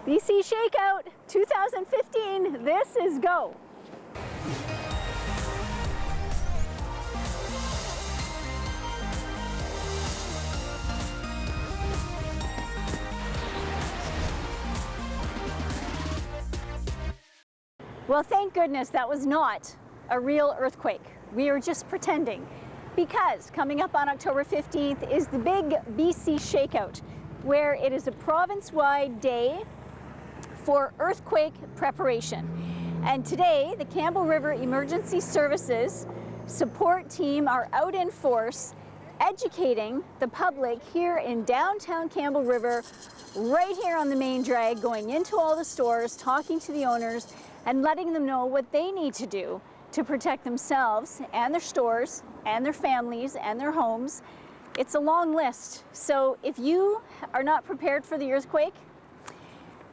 BC Shakeout 2015, this is go. Well, thank goodness that was not a real earthquake. We were just pretending, because coming up on October 15th is the big BC Shakeout, where it is a province-wide day for earthquake preparation. And today, the Campbell River Emergency Services support team are out in force educating the public here in downtown Campbell River, right here on the main drag, going into all the stores, talking to the owners, and letting them know what they need to do to protect themselves and their stores and their families and their homes. It's a long list. So if you are not prepared for the earthquake,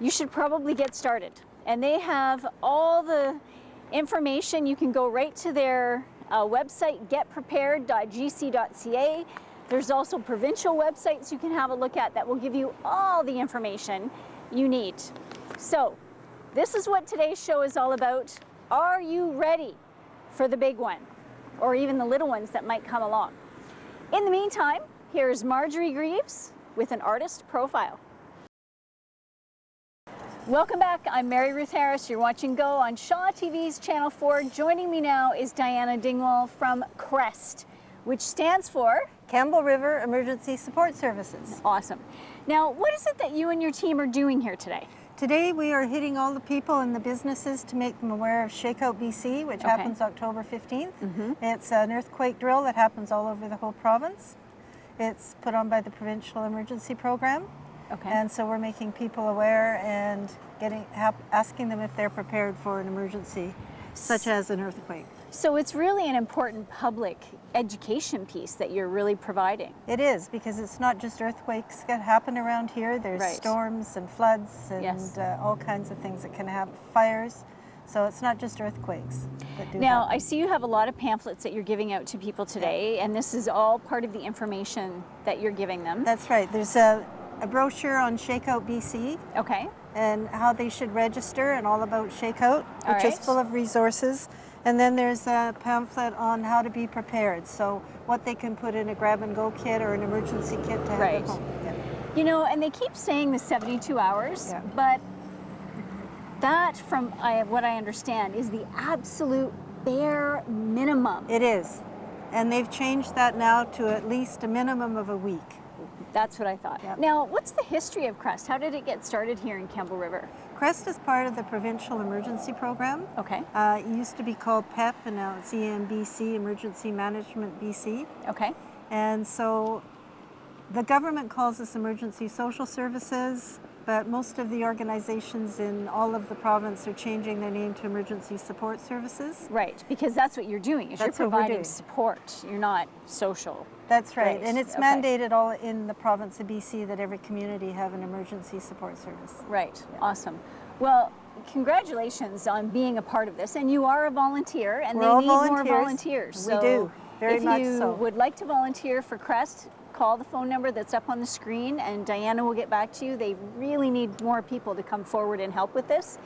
you should probably get started. And they have all the information. You can go right to their website, getprepared.gc.ca. There's also provincial websites you can have a look at that will give you all the information you need. So this is what today's show is all about. Are you ready for the big one, or even the little ones that might come along? In the meantime, here's Marjorie Greaves with an artist profile. Welcome back. I'm Mary Ruth Harris. You're watching Go on Shaw TV's Channel 4. Joining me now is Diana Dingwall from CREST, which stands for Campbell River Emergency Support Services. Awesome. Now, what is it that you and your team are doing here today? Today we are hitting all the people and the businesses to make them aware of Shakeout BC, which happens October 15th. It's an earthquake drill that happens all over the whole province. It's put on by the Provincial Emergency Program. And so we're making people aware and asking them if they're prepared for an emergency, such as an earthquake. So it's really an important public education piece that you're really providing. It is, because it's not just earthquakes that happen around here. There's storms and floods and all kinds of things that can have fires. So it's not just earthquakes that do Now, happen. I see you have a lot of pamphlets that you're giving out to people today, and this is all part of the information that you're giving them. That's right. There's a brochure on Shakeout BC. Okay. And how they should register and all about Shakeout, which is full of resources. And then there's a pamphlet on how to be prepared. So what they can put in a grab-and-go kit or an emergency kit to have at home. You know, and they keep saying the 72 hours, but that, from what I understand, is the absolute bare minimum. It is. And they've changed that now to at least a minimum of a week. That's what I thought. Now, what's the history of CREST? How did it get started here in Campbell River? CREST is part of the Provincial Emergency Program. It used to be called PEP, and now it's EMBC, Emergency Management BC. And so the government calls this Emergency Social Services, but most of the organizations in all of the province are changing their name to Emergency Support Services. Right, because that's what you're doing. You're providing support. You're not social. That's right. And it's mandated all in the province of BC that every community have an emergency support service. Right. Awesome. Well, congratulations on being a part of this. And you are a volunteer, and they need more volunteers. We do, very much so. If you would like to volunteer for CREST, call the phone number that's up on the screen, and Diana will get back to you. They really need more people to come forward and help with this.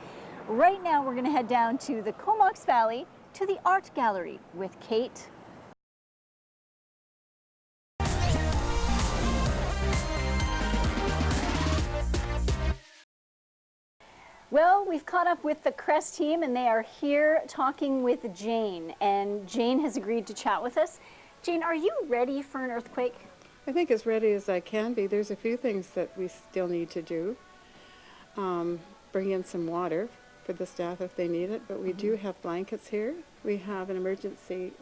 Right now, we're going to head down to the Comox Valley to the Art Gallery with Kate. Well, we've caught up with the CREST team, and they are here talking with Jane, and Jane has agreed to chat with us. Jane, are you ready for an earthquake? I think as ready as I can be. There's a few things that we still need to do. Bring in some water for the staff if they need it, but we do have blankets here. We have an emergency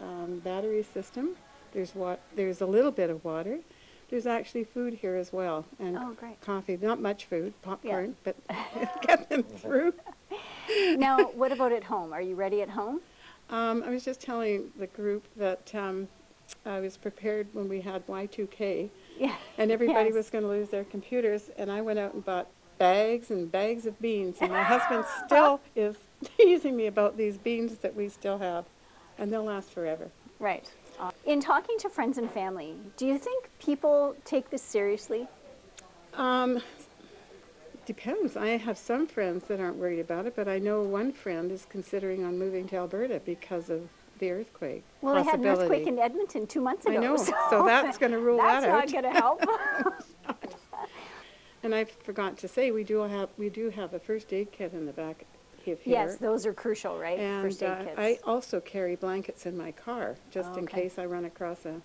battery system. There's a little bit of water. There's actually food here as well, and coffee. Not much food, popcorn, but get them through. Now, what about at home? Are you ready at home? I was just telling the group that I was prepared when we had Y2K, and everybody was going to lose their computers, and I went out and bought bags and bags of beans, and my husband still is teasing me about these beans that we still have, and they'll last forever. Right. In talking to friends and family, do you think people take this seriously? Do depends. I have some friends that aren't worried about it, but I know one friend is considering on moving to Alberta because of the earthquake Well, they had an possibility. earthquake in Edmonton 2 months ago. I know, so that's going to rule that out. That's not going to help. And I forgot to say, we do have a first aid kit in the back of here. Yes, those are crucial, right? And First aid kits. I also carry blankets in my car, just in Okay. case I run across a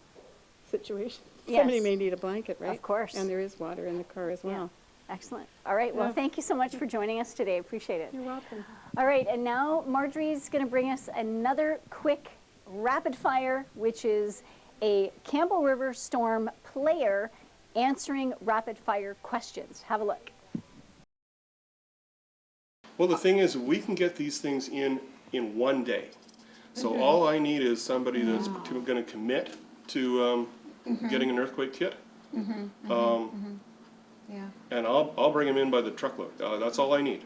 situation. Yes. Somebody may need a blanket, right? Of course. And there is water in the car as well. Excellent. All right. Well, Yeah. thank you so much for joining us today. Appreciate it. You're welcome. All right. And now Marjorie's going to bring us another quick rapid fire, which is a Campbell River Storm player answering rapid fire questions. Have a look. Well, the thing is, we can get these things in one day. So all I need is somebody that's going to commit to getting an earthquake kit. Yeah. And I'll bring them in by the truckload. That's all I need.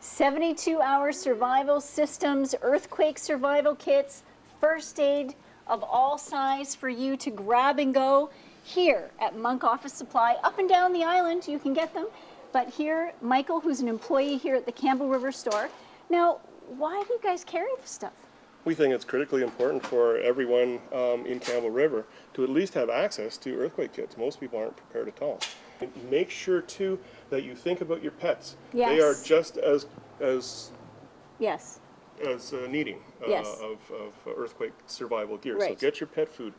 72-hour survival systems, earthquake survival kits, first aid of all size for you to grab and go here at Monk Office Supply. Up and down the island, you can get them. But here, Michael, who's an employee here at the Campbell River store. Now, why do you guys carry this stuff? We think it's critically important for everyone in Campbell River to at least have access to earthquake kits. Most people aren't prepared at all. Make sure, too, that you think about your pets. Yes. They are just as Yes. needing Yes. of earthquake survival gear. Right. So get your pet food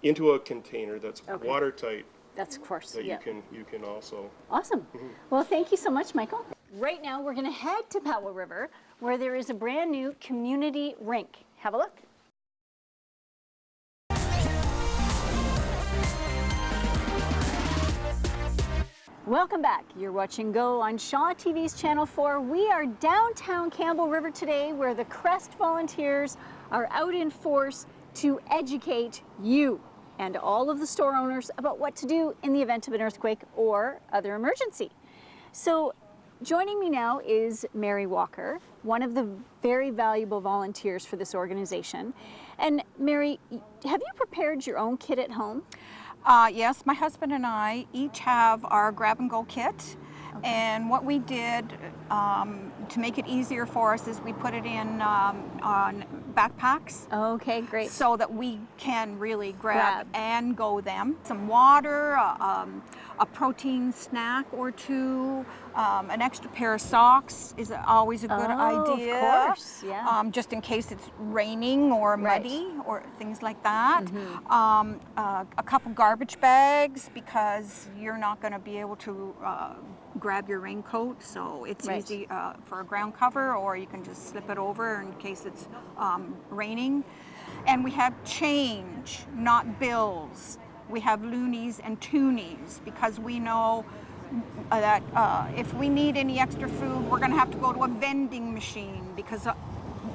into a container that's Okay. watertight That's of course. that Yeah. you can also. Awesome. Well, thank you so much, Michael. Right now, we're going to head to Powell River, where there is a brand new community rink. Have a look. Welcome back. You're watching Go on Shaw TV's Channel 4. We are downtown Campbell River today, where the Crest volunteers are out in force to educate you and all of the store owners about what to do in the event of an earthquake or other emergency. So joining me now is Mary Walker, one of the very valuable volunteers for this organization. And Mary, have you prepared your own kit at home? Yes, my husband and I each have our grab and go kit. And what we did to make it easier for us is we put it in on backpacks. Okay, great. So that we can really grab and go them. Some water, a protein snack or two, an extra pair of socks is always a good idea. Of course, yeah. Just in case it's raining or muddy or things like that. A couple garbage bags because you're not going to be able to grab your raincoat, so it's easy for a ground cover, or you can just slip it over in case it's raining. And we have change, not bills. We have loonies and toonies because we know that if we need any extra food, we're going to have to go to a vending machine because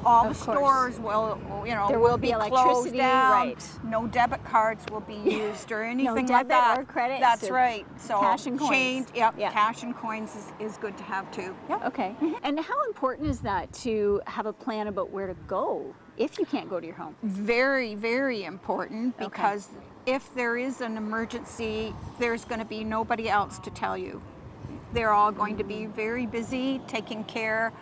all the stores will, there will won't be closed electricity, down. right. No debit cards will be used or anything no like debit that. or credit. That's so right. So cash and coins. change, Yeah. cash and coins is good to have too. Yep. Okay. And how important is that to have a plan about where to go if you can't go to your home? Very, very important because if there is an emergency, there's going to be nobody else to tell you. They're all going to be very busy taking care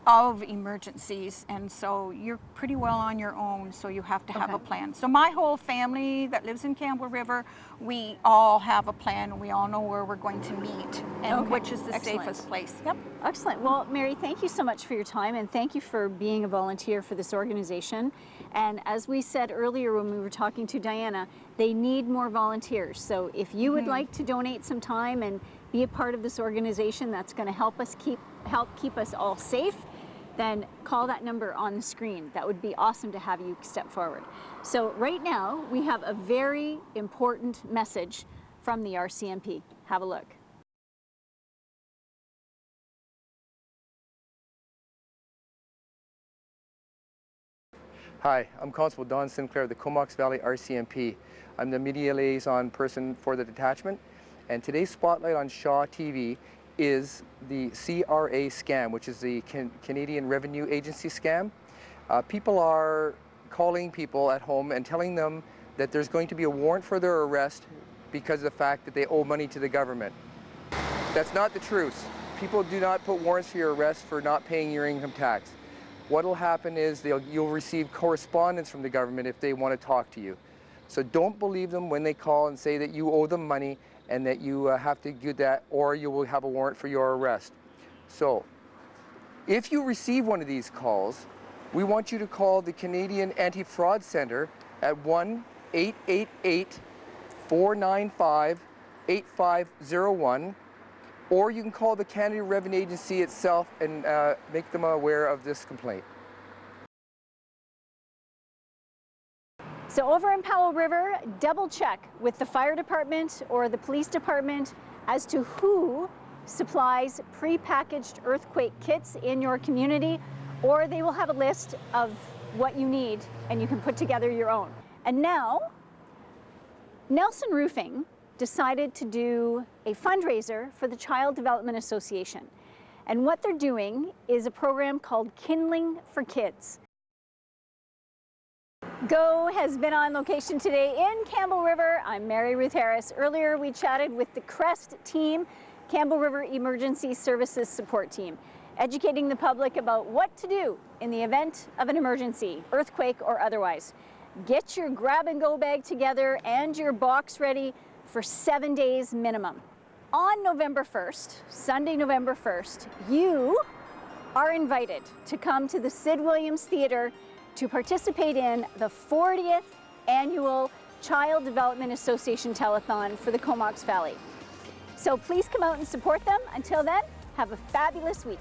of emergencies, and so you're pretty well on your own, so you have to have a plan. So my whole family that lives in Campbell River, we all have a plan, and we all know where we're going to meet and which is the safest place. Yep. Excellent. Well, Mary, thank you so much for your time, and thank you for being a volunteer for this organization. And as we said earlier when we were talking to Diana, they need more volunteers. So if you would like to donate some time and be a part of this organization that's going to help us keep us all safe, then call that number on the screen. That would be awesome to have you step forward. So right now, we have a very important message from the RCMP. Have a look. Hi, I'm Constable Don Sinclair of the Comox Valley RCMP. I'm the media liaison person for the detachment, and today's spotlight on Shaw TV is the CRA scam, which is the Canadian Revenue Agency scam. People are calling people at home and telling them that there's going to be a warrant for their arrest because of the fact that they owe money to the government. That's not the truth. People do not put warrants for your arrest for not paying your income tax. What will happen is you'll receive correspondence from the government if they want to talk to you. So don't believe them when they call and say that you owe them money and that you have to do that, or you will have a warrant for your arrest. So if you receive one of these calls, we want you to call the Canadian Anti-Fraud Centre at 1-888-495-8501, or you can call the Canada Revenue Agency itself and make them aware of this complaint. So over in Powell River, double check with the fire department or the police department as to who supplies pre-packaged earthquake kits in your community, or they will have a list of what you need and you can put together your own. And now, Nelson Roofing decided to do a fundraiser for the Child Development Association. And what they're doing is a program called Kindling for Kids. Go has been on location today in Campbell River. I'm Mary Ruth Harris. Earlier we chatted with the CREST team, Campbell River Emergency Services Support Team, educating the public about what to do in the event of an emergency, earthquake or otherwise. Get your grab-and-go bag together and your box ready for 7 days minimum. On November 1st, Sunday, November 1st, you are invited to come to the Sid Williams Theatre to participate in the 40th annual Child Development Association Telethon for the Comox Valley. So please come out and support them. Until then, have a fabulous week.